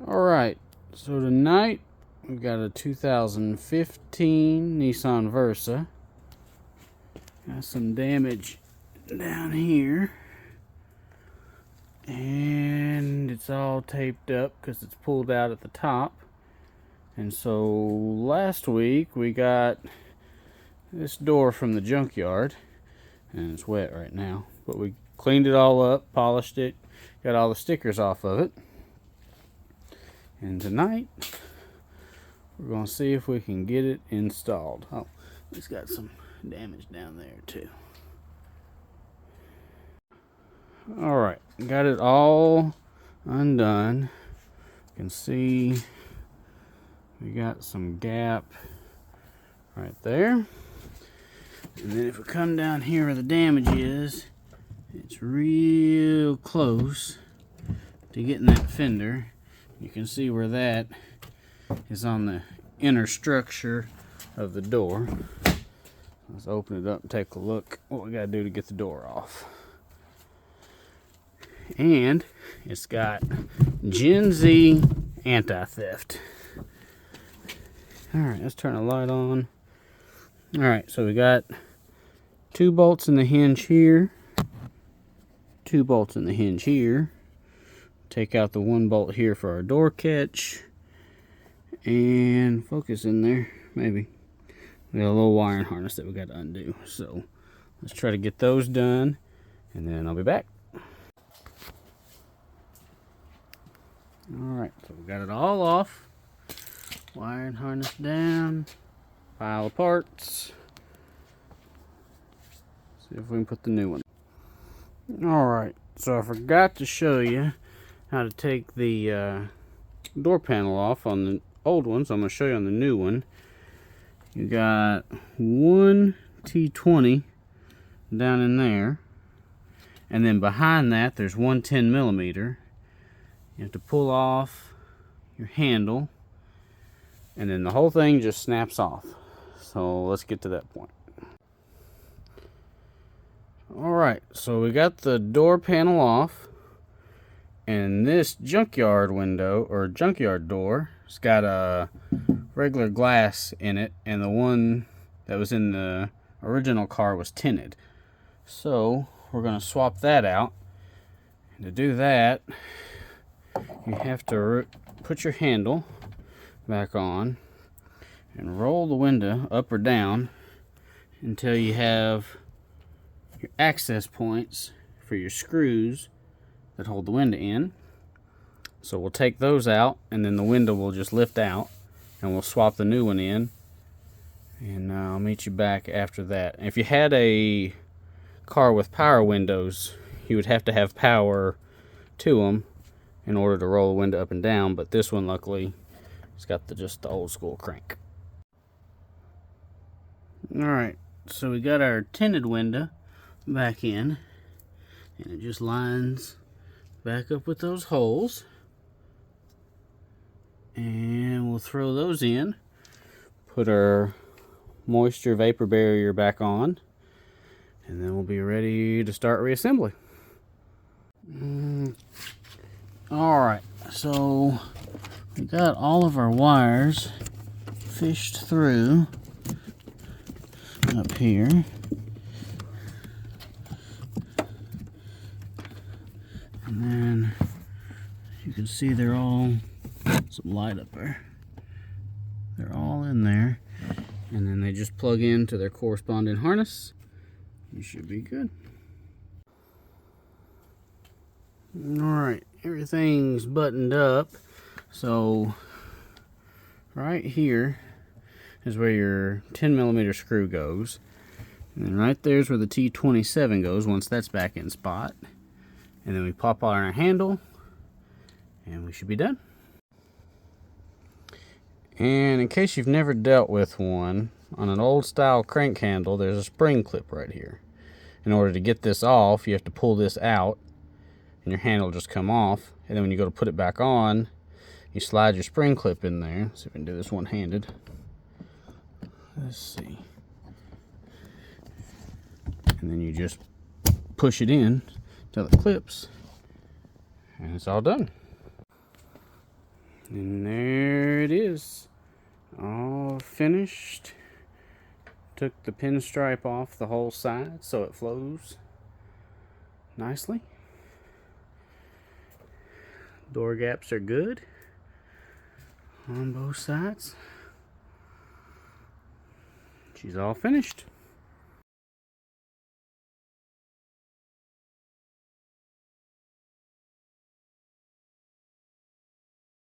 Alright, so tonight we've got a 2015 Nissan Versa. Got some damage down here. And it's all taped up because it's pulled out at the top. And so last week we got this door from the junkyard. And it's wet right now. But we cleaned it all up, polished it, got all the stickers off of it. And tonight, we're going to see if we can get it installed. Oh, it's got some damage down there too. Alright, got it all undone. You can see we got some gap right there. And then if we come down here where the damage is, it's real close to getting that fender. You can see where that is on the inner structure of the door. Let's open it up and take a look what we gotta do to get the door off. And it's got Gen Z anti-theft. Alright, let's turn the light on. Alright, so we got 2 bolts in the hinge here, 2 bolts in the hinge here. Take out the 1 bolt here for our door catch. And focus in there, maybe. We got a little wiring harness that we got to undo. So let's try to get those done, and then I'll be back. Alright, so we got it all off. Wiring harness down. Pile of parts. See if we can put the new one. Alright, so I forgot to show you how to take the door panel off on the old one, so I'm going to show you on the new one. You got one T20 down in there, and then behind that there's one 10mm. You have to pull off your handle, and then the whole thing just snaps off. So let's get to that point. Alright, so we got the door panel off. And this junkyard window, or junkyard door, it's got a regular glass in it, and the one that was in the original car was tinted. So we're going to swap that out. And to do that, you have to put your handle back on and roll the window up or down until you have your access points for your screws that hold the window in. So we'll take those out, and then the window will just lift out, and we'll swap the new one in, and I'll meet you back after that. If you had a car with power windows, you would have to have power to them in order to roll the window up and down, but this one, luckily, it's got just the old school crank. Alright, so we got our tinted window back in, and it just lines back up with those holes, and we'll throw those in, put our moisture vapor barrier back on, and then we'll be ready to start reassembly. Alright, so we got all of our wires fished through up here. And then you can see they're all, some light up there, they're all in there, and then they just plug into their corresponding harness. You should be good. Alright, everything's buttoned up. So right here is where your 10mm screw goes, and then right there's where the T27 goes once that's back in spot. And then we pop on our handle, and we should be done. And in case you've never dealt with one, on an old style crank handle, there's a spring clip right here. In order to get this off, you have to pull this out, and your handle will just come off. And then when you go to put it back on, you slide your spring clip in there. Let's see if we can do this one-handed. Let's see. And then you just push it in till it clips, and it's all done. And there it is, all finished. Took the pinstripe off the whole side so it flows nicely. Door gaps are good on both sides. She's all finished.